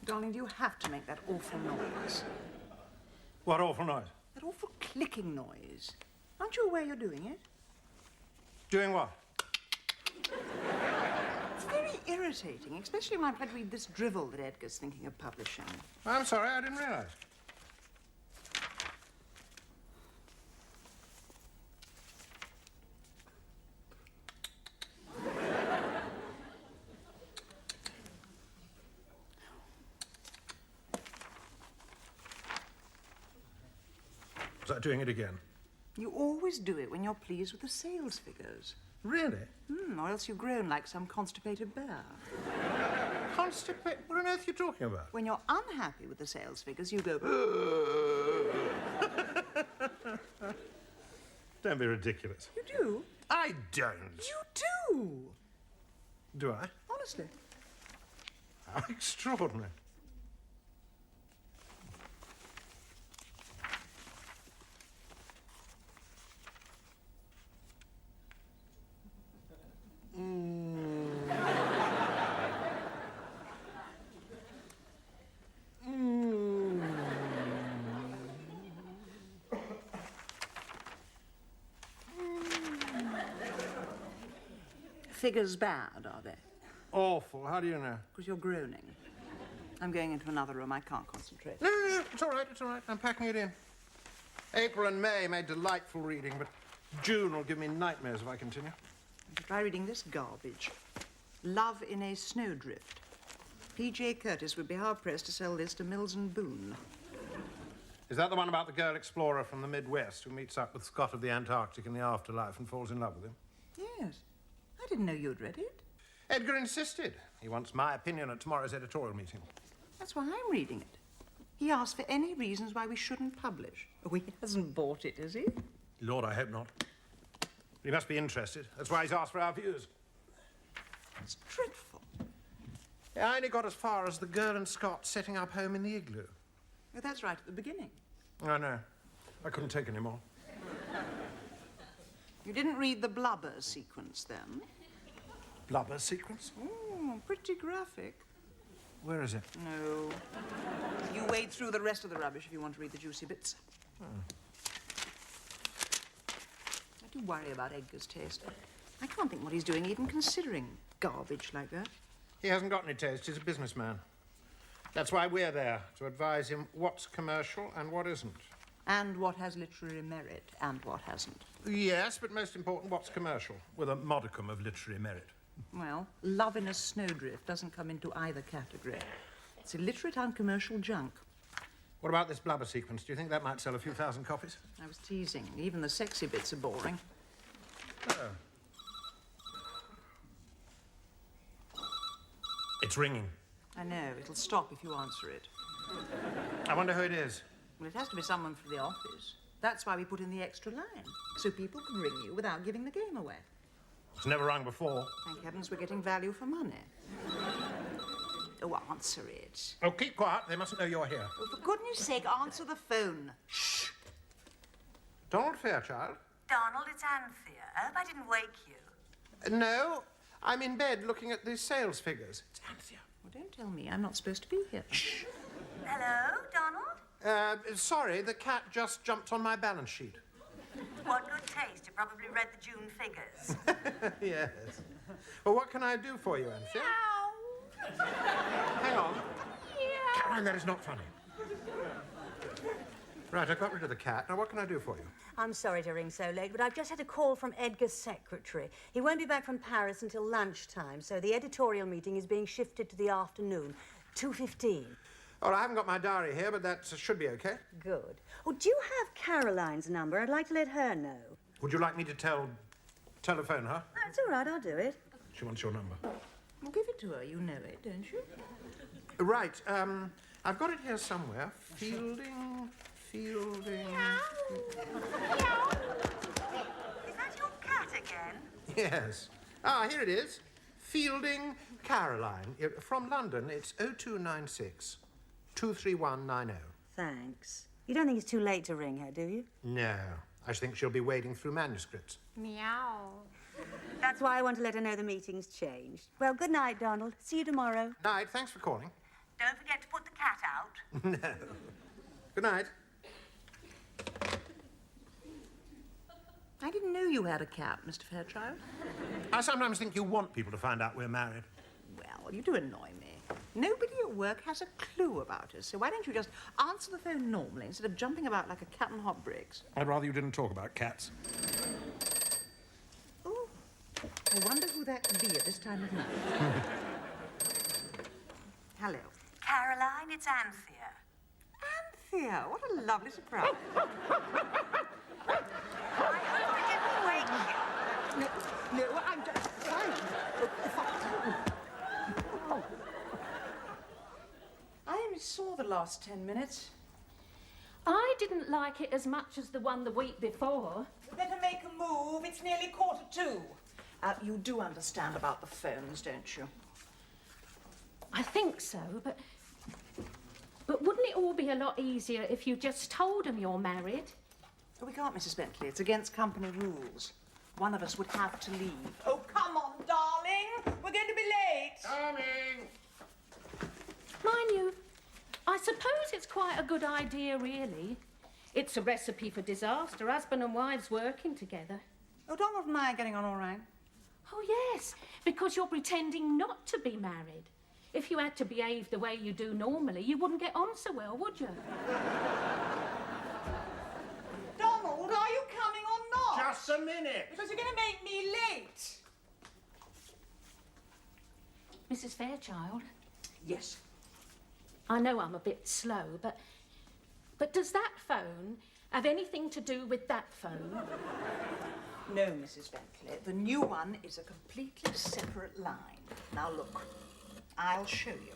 Darling, do you have to make that awful noise? What awful noise? That awful clicking noise. Aren't you aware you're doing it? Doing what? It's very irritating, especially when I've had to read this drivel that Edgar's thinking of publishing. I'm sorry, I didn't realise. Was I doing it again? You always do it when you're pleased with the sales figures. Really? Or else you groan like some constipated bear. Constipate? What on earth are you talking about? When you're unhappy with the sales figures, you go... Don't be ridiculous. You do? I don't. You do! Do I? Honestly. How extraordinary. Figures bad, are they? Awful. How do you know? Because you're groaning. I'm going into another room. I can't concentrate. No. It's all right. It's all right. I'm packing it in. April and May made delightful reading, but June will give me nightmares if I continue. Try reading this garbage. Love in a Snowdrift. P.J. Curtis would be hard-pressed to sell this to Mills and Boone. Is that the one about the girl explorer from the Midwest who meets up with Scott of the Antarctic in the afterlife and falls in love with him? Yes. I didn't know you'd read it. Edgar insisted. He wants my opinion at tomorrow's editorial meeting. That's why I'm reading it. He asked for any reasons why we shouldn't publish. Oh, he hasn't bought it, has he? Lord, I hope not. He must be interested. That's why he's asked for our views. It's dreadful. I only got as far as the girl and Scott setting up home in the igloo. Oh, that's right at the beginning. I know. I couldn't take any more. You didn't read the blubber sequence, then? Blubber sequence? Oh, pretty graphic. Where is it? No. You wade through the rest of the rubbish if you want to read the juicy bits. I do worry about Edgar's taste. I can't think what he's doing, even considering garbage like that. He hasn't got any taste. He's a businessman. That's why we're there, to advise him what's commercial and what isn't. And what has literary merit and what hasn't. Yes, but most important, what's commercial, with a modicum of literary merit. Well, Love in a Snowdrift doesn't come into either category. It's illiterate, uncommercial junk. What about this blubber sequence? Do you think that might sell a few thousand copies? I was teasing. Even the sexy bits are boring. Oh. It's ringing. I know. It'll stop if you answer it. I wonder who it is. Well, it has to be someone from the office. That's why we put in the extra line, so people can ring you without giving the game away. It's never rung before. Thank heavens we're getting value for money. Oh, answer it. Oh, keep quiet. They mustn't know you're here. Oh, for goodness sake, answer the phone. Shh. Donald Fairchild? Donald, it's Anthea. I hope I didn't wake you. No, I'm in bed looking at the sales figures. It's Anthea. Well, don't tell me. I'm not supposed to be here. Shh. Hello, Donald? Sorry, the cat just jumped on my balance sheet. What good taste. You probably read the June figures. Yes. Well, what can I do for you, Anthea? Meow. Hang on. Meow. Caroline, that is not funny. Right, I got rid of the cat. Now, what can I do for you? I'm sorry to ring so late, but I've just had a call from Edgar's secretary. He won't be back from Paris until lunchtime, so the editorial meeting is being shifted to the afternoon, 2:15. Oh, I haven't got my diary here, but that should be okay. Good. Oh, do you have Caroline's number? I'd like to let her know. Would you like me to telephone her? That's all right, I'll do it. She wants your number. Well, give it to her. You know it, don't you? Right, I've got it here somewhere. Fielding. Meow. Meow. Is that your cat again? Yes. Ah, here it is. Fielding Caroline. From London, it's 0296 23190. Thanks. You don't think it's too late to ring her, do you? No. I think she'll be wading through manuscripts. Meow. That's why I want to let her know the meeting's changed. Well, good night, Donald. See you tomorrow. Night. Thanks for calling. Don't forget to put the cat out. No. Good night. I didn't know you had a cat, Mr. Fairchild. I sometimes think you want people to find out we're married. Well, you do annoy me. Nobody at work has a clue about us, so why don't you just answer the phone normally instead of jumping about like a cat in hot bricks? I'd rather you didn't talk about cats. Oh, I wonder who that could be at this time of night. Hello. Caroline, it's Anthea. Anthea, what a lovely surprise. I hope I didn't wake you. No, I'm just fine. I only saw the last 10 minutes. I didn't like it as much as the one the week before. Better make a move. It's nearly 2:45. You do understand about the phones, don't you? I think so, but wouldn't it all be a lot easier if you just told them you're married? Oh, we can't, Mrs. Bentley. It's against company rules. One of us would have to leave. Oh, come on, darling. We're going to be late. Coming! Mind you, I suppose it's quite a good idea, really. It's a recipe for disaster, husband and wives working together. Oh, Donald and I are getting on all right. Oh, yes, because you're pretending not to be married. If you had to behave the way you do normally, you wouldn't get on so well, would you? Donald, are you coming or not? Just a minute. Because you're going to make me late. Mrs. Fairchild, Yes. I know I'm a bit slow, but does that phone have anything to do with that phone? No, Mrs. Bentley. The new one is a completely separate line. Now, look. I'll show you.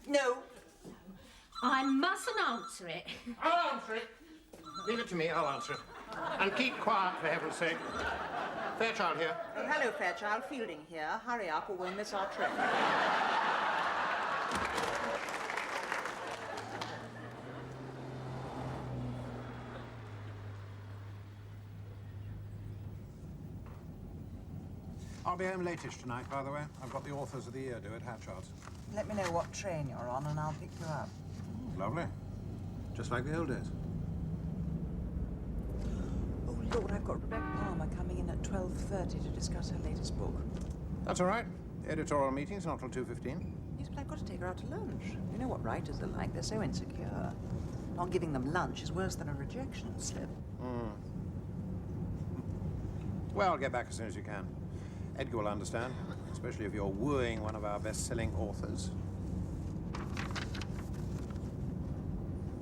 No. I mustn't answer it. I'll answer it. Leave it to me, I'll answer it. And keep quiet, for heaven's sake. Fairchild here. Oh, hello, Fairchild. Fielding here. Hurry up or we'll miss our train. I'll be home latish tonight, by the way. I've got the authors of the year due at Hatchard's. Let me know what train you're on and I'll pick you up. Lovely. Just like the old days. Oh, Lord, I've got Rebecca Palmer coming in at 12:30 to discuss her latest book. That's all right. Editorial meeting's not till 2:15. Yes, but I've got to take her out to lunch. You know what writers are like. They're so insecure. Not giving them lunch is worse than a rejection slip. Well, get back as soon as you can. Edgar will understand, especially if you're wooing one of our best-selling authors.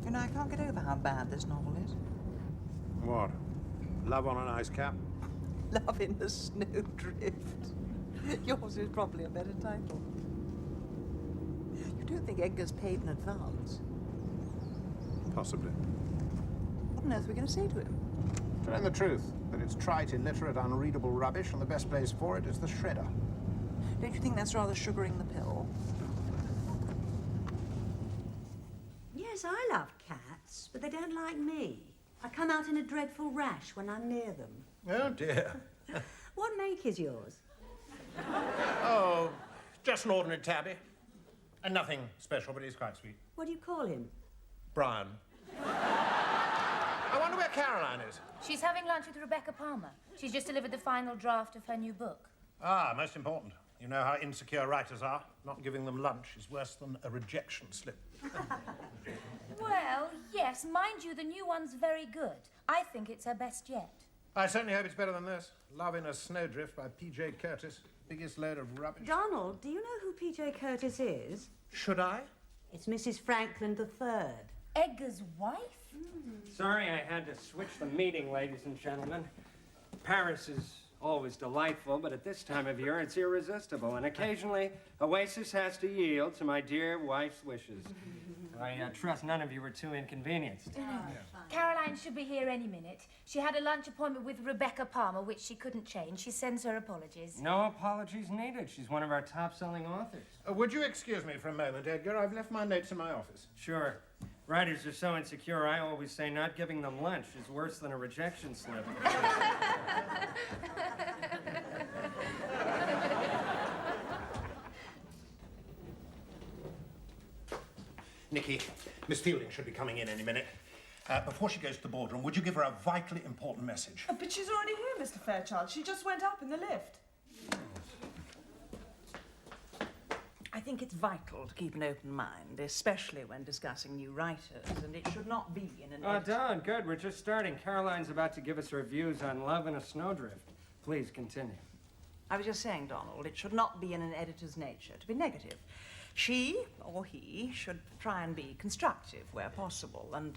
You know, I can't get over how bad this novel is. What? Love on an ice cap? Love in the Snowdrift. Yours is probably a better title. You don't think Edgar's paid in advance? Possibly. What on earth are we going to say to him? Telling the truth, that it's trite, illiterate, unreadable rubbish, and the best place for it is the shredder. Don't you think that's rather sugaring the pill? Yes, I love cats, but they don't like me. I come out in a dreadful rash when I'm near them. Oh, dear. What make is yours? Oh, just an ordinary tabby. And nothing special, but he's quite sweet. What do you call him? Brian. I wonder where Caroline is. She's having lunch with Rebecca Palmer. She's just delivered the final draft of her new book. Ah, most important. You know how insecure writers are. Not giving them lunch is worse than a rejection slip. Well, yes, mind you, the new one's very good. I think it's her best yet. I certainly hope it's better than this. Love in a Snowdrift by P.J. Curtis. Biggest load of rubbish. Donald, do you know who P.J. Curtis is? Should I? It's Mrs. Franklin III. Edgar's wife? Sorry I had to switch the meeting, ladies and gentlemen. Paris is always delightful, but at this time of year it's irresistible, and occasionally Oasis has to yield to my dear wife's wishes. I trust none of you were too inconvenienced. Caroline should be here any minute. She had a lunch appointment with Rebecca Palmer, which she couldn't change. She sends her apologies. No apologies needed. She's one of our top-selling authors. Would you excuse me for a moment, Edgar? I've left my notes in my office. Sure. Writers are so insecure, I always say not giving them lunch is worse than a rejection slip. Nicky, Miss Fielding should be coming in any minute. Before she goes to the boardroom, would you give her a vitally important message? Oh, but she's already here, Mr. Fairchild. She just went up in the lift. I think it's vital to keep an open mind, especially when discussing new writers, and it should not be in an... Oh, Don, good. We're just starting. Caroline's about to give us her views on Love in a Snowdrift. Please continue. I was just saying, Donald, it should not be in an editor's nature to be negative. She, or he, should try and be constructive where possible, and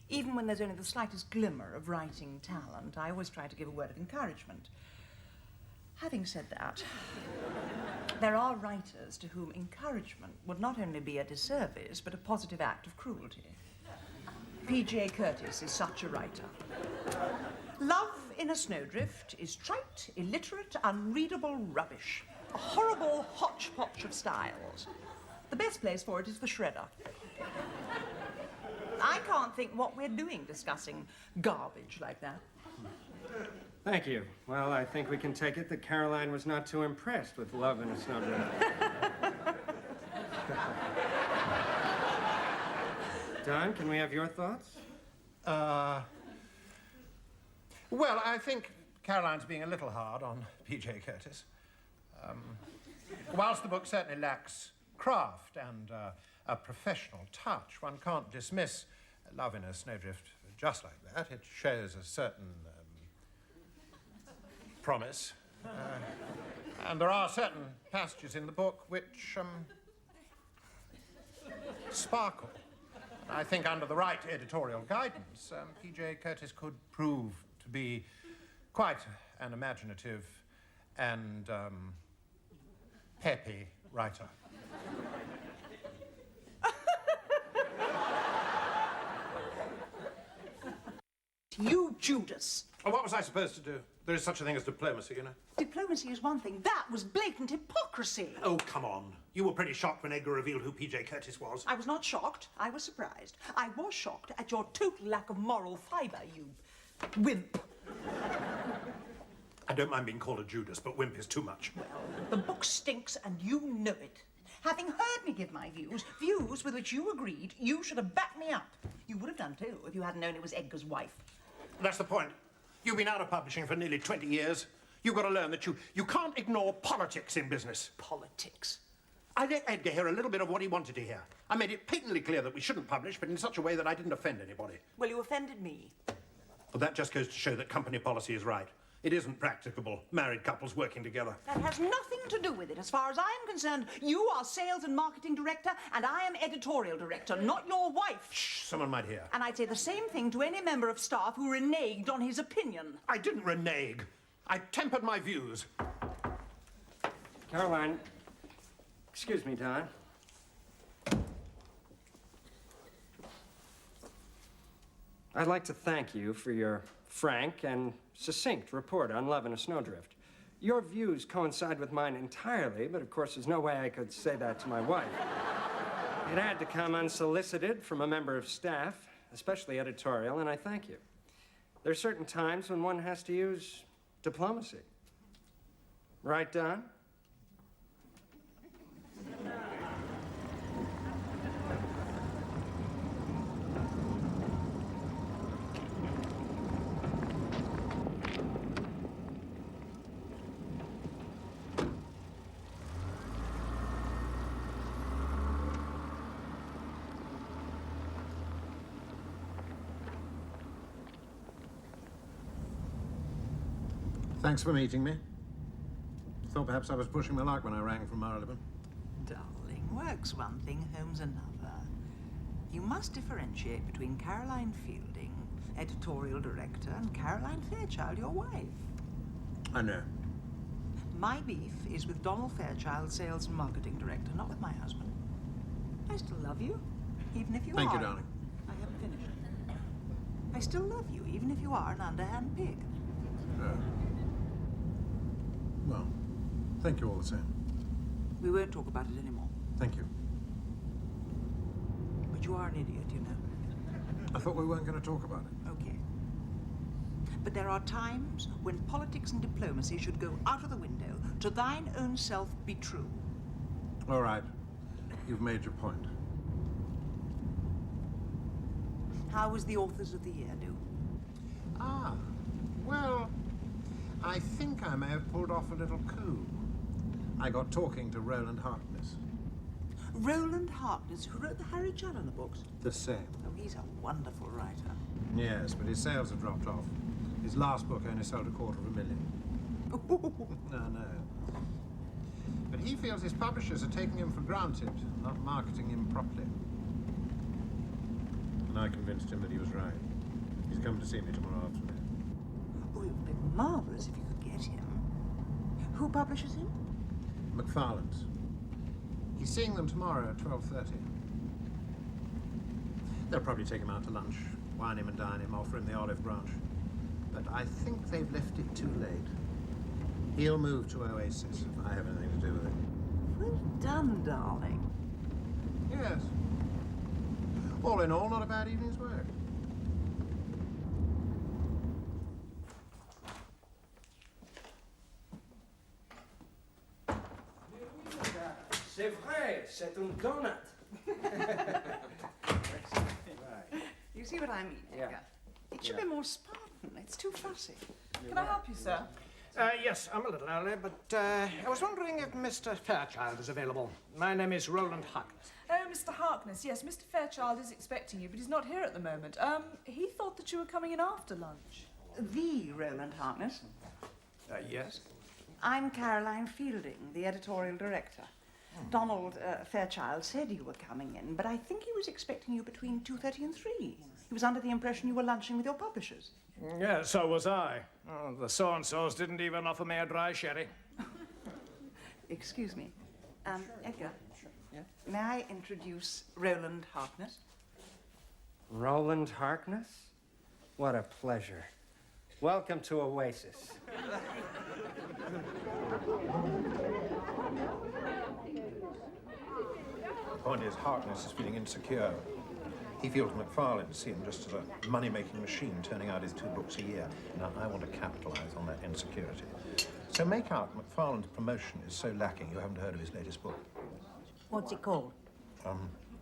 even when there's only the slightest glimmer of writing talent, I always try to give a word of encouragement. Having said that, there are writers to whom encouragement would not only be a disservice, but a positive act of cruelty. P.J. Curtis is such a writer. Love in a Snowdrift is trite, illiterate, unreadable rubbish. A horrible hodgepodge of styles. The best place for it is the shredder. I can't think what we're doing discussing garbage like that. Thank you. Well, I think we can take it that Caroline was not too impressed with Love in a Snowdrift. Don, can we have your thoughts? Well, I think Caroline's being a little hard on P.J. Curtis. Whilst the book certainly lacks craft and a professional touch, one can't dismiss Love in a Snowdrift just like that. It shows a certain promise. And there are certain passages in the book which sparkle. I think under the right editorial guidance, P.J. Curtis could prove to be quite an imaginative and peppy writer. You Judas! Oh, what was I supposed to do? There is such a thing as diplomacy, you know. Diplomacy is one thing. That was blatant hypocrisy. Oh, come on. You were pretty shocked when Edgar revealed who P.J. Curtis was. I was not shocked. I was surprised. I was shocked at your total lack of moral fibre, you wimp. I don't mind being called a Judas, but wimp is too much. Well, the book stinks and you know it. Having heard me give my views with which you agreed, you should have backed me up. You would have done too if you hadn't known it was Edgar's wife. That's the point. You've been out of publishing for nearly 20 years. You've got to learn that you can't ignore politics in business. Politics? I let Edgar hear a little bit of what he wanted to hear. I made it patently clear that we shouldn't publish, but in such a way that I didn't offend anybody. Well, you offended me. Well, that just goes to show that company policy is right. It isn't practicable, married couples working together. That has nothing to do with it. As far as I am concerned, you are sales and marketing director, and I am editorial director, not your wife. Shh, someone might hear. And I'd say the same thing to any member of staff who reneged on his opinion. I didn't renege. I tempered my views. Caroline, excuse me, Don. I'd like to thank you for your frank and succinct report on Love in a Snowdrift. Your views coincide with mine entirely, but of course there's no way I could say that to my wife. It had to come unsolicited from a member of staff, especially editorial, and I thank you. There are certain times when one has to use diplomacy. Right, Don? Thanks for meeting me. Thought perhaps I was pushing my luck when I rang from Marylebone. Darling, work's one thing, home's another. You must differentiate between Caroline Fielding, editorial director, and Caroline Fairchild, your wife. I know. My beef is with Donald Fairchild, sales and marketing director, not with my husband. I still love you, even if you Thank are... you, darling. I haven't finished. I still love you, even if you are an underhand pig. Well, thank you all the same. We won't talk about it anymore. Thank you. But you are an idiot, you know. I thought we weren't going to talk about it. Okay. But there are times when politics and diplomacy should go out of the window. To thine own self be true. All right. You've made your point. How was the Authors of the Year do? Ah, well, I think I may have pulled off a little coup. I got talking to Roland Harkness. Roland Harkness, who wrote the Harry Challoner books. The same. Oh, he's a wonderful writer. Yes, but his sales have dropped off. His last book only sold $250,000. No. But he feels his publishers are taking him for granted, not marketing him properly. And I convinced him that he was right. He's coming to see me tomorrow afternoon. Oh, it would be marvellous if you could get him. Who publishes him? McFarlane's. He's seeing them tomorrow at 12:30. They'll probably take him out to lunch, wine him and dine him, offer him the olive branch. But I think they've left it too late. He'll move to Oasis if I have anything to do with it. Well done, darling. Yes. All in all, not a bad evening's work. C'est vrai, c'est un donut. You see what I mean, Edgar? Yeah. It should be more Spartan. It's too fussy. Can I help you, sir? Yes, I'm a little early, but I was wondering if Mr. Fairchild is available. My name is Roland Harkness. Oh, Mr. Harkness, yes, Mr. Fairchild is expecting you, but he's not here at the moment. He thought that you were coming in after lunch. The Roland Harkness. Yes? I'm Caroline Fielding, the editorial director. Donald Fairchild said you were coming in, but I think he was expecting you between 2:30 and 3. He was under the impression you were lunching with your publishers. Yeah, so was I. Oh, the so-and-sos didn't even offer me a dry sherry. Excuse me. Edgar. Sure. Yeah? May I introduce Roland Harkness? Roland Harkness? What a pleasure. Welcome to Oasis. The point is, Harkness is feeling insecure. He feels McFarlane see him just as a money-making machine turning out his 2 books a year. Now, I want to capitalize on that insecurity. So make out McFarlane's promotion is so lacking you haven't heard of his latest book. What's it called?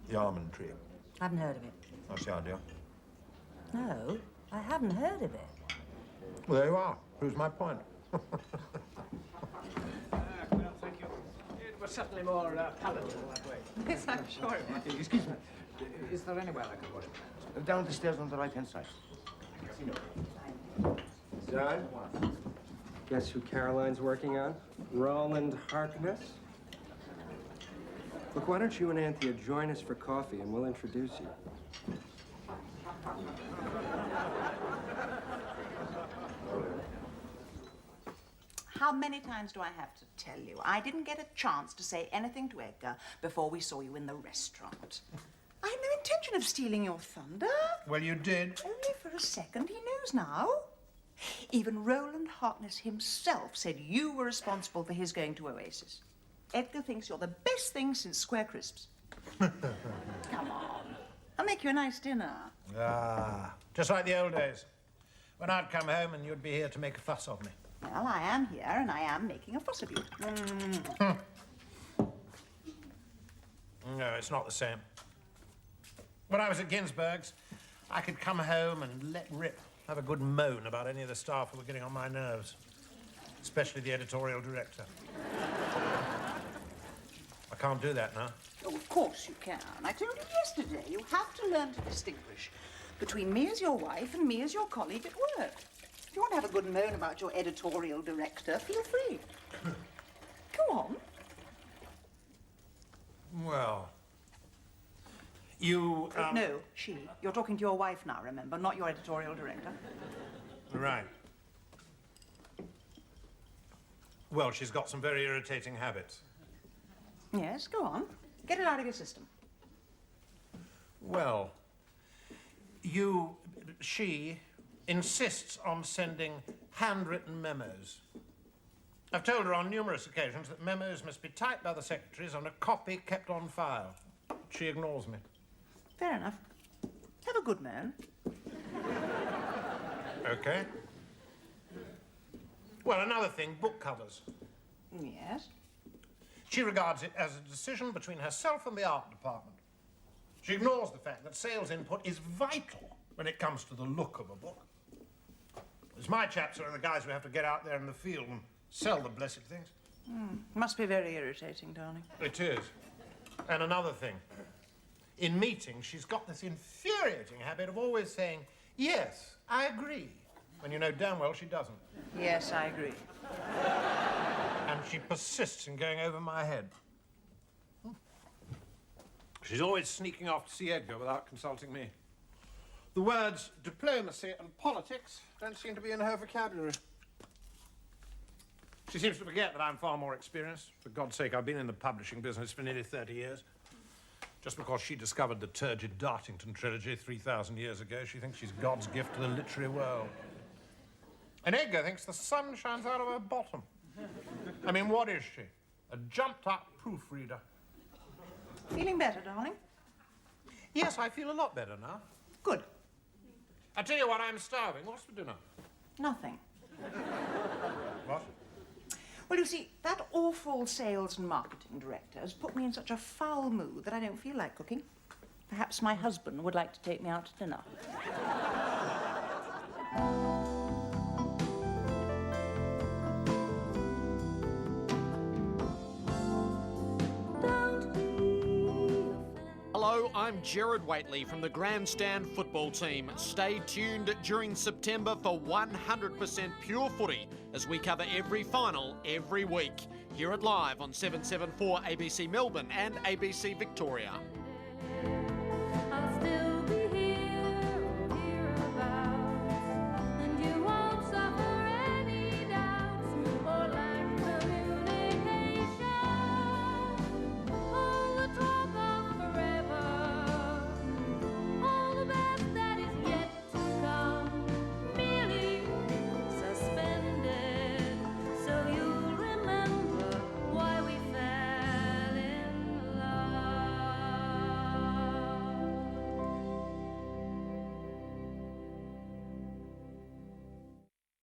The Almond Tree. Haven't heard of it. That's the idea. No, I haven't heard of it. Well, there you are. Proves my point. Well, thank you. It was certainly more palatable that way. Yes, I'm sure it was. Excuse me. Is there anywhere I can go? Down the stairs on the right-hand side. John? Guess who Caroline's working on? Roland Harkness? Look, why don't you and Anthea join us for coffee and we'll introduce you. How many times do I have to tell you? I didn't get a chance to say anything to Edgar before we saw you in the restaurant. I had no intention of stealing your thunder. Well, you did. Only for a second. He knows now. Even Roland Harkness himself said you were responsible for his going to Oasis. Edgar thinks you're the best thing since Square Crisps. Come on. I'll make you a nice dinner. Ah, just like the old days. When I'd come home and you'd be here to make a fuss of me. Well, I am here and I am making a fuss of you. No, it's not the same. When I was at Ginsberg's, I could come home and let rip, have a good moan about any of the staff who were getting on my nerves, especially the editorial director. I can't do that now. Oh, of course you can. I told you yesterday, you have to learn to distinguish between me as your wife and me as your colleague at work. If you want to have a good moan about your editorial director, feel free. Go on. Well, you, No, she. You're talking to your wife now, remember, not your editorial director. Right. Well, she's got some very irritating habits. Yes, go on. Get it out of your system. Well, she insists on sending handwritten memos. I've told her on numerous occasions that memos must be typed by the secretaries and a copy kept on file. She ignores me. Fair enough. Have a good man. Okay. Well, another thing, book covers. Yes? She regards it as a decision between herself and the art department. She ignores the fact that sales input is vital when it comes to the look of a book. It's my chaps are the guys who have to get out there in the field and sell the blessed things. Must be very irritating, darling. It is. And another thing. In meetings, she's got this infuriating habit of always saying, yes, I agree, when you know damn well she doesn't. Yes, I agree. And she persists in going over my head. She's always sneaking off to see Edgar without consulting me. The words diplomacy and politics don't seem to be in her vocabulary. She seems to forget that I'm far more experienced. For God's sake, I've been in the publishing business for nearly 30 years. Just because she discovered the turgid Dartington trilogy 3,000 years ago, she thinks she's God's gift to the literary world. And Edgar thinks the sun shines out of her bottom. I mean, what is she? A jumped-up proofreader. Feeling better, darling? Yes, I feel a lot better now. Good. I tell you what, I'm starving. What's for dinner? Nothing. What? Well, you see, that awful sales and marketing director has put me in such a foul mood that I don't feel like cooking. Perhaps my husband would like to take me out to dinner. Hello, I'm Gerard Whateley from the Grandstand football team. Stay tuned during September for 100% pure footy as we cover every final every week. Hear it live on 774 ABC Melbourne and ABC Victoria.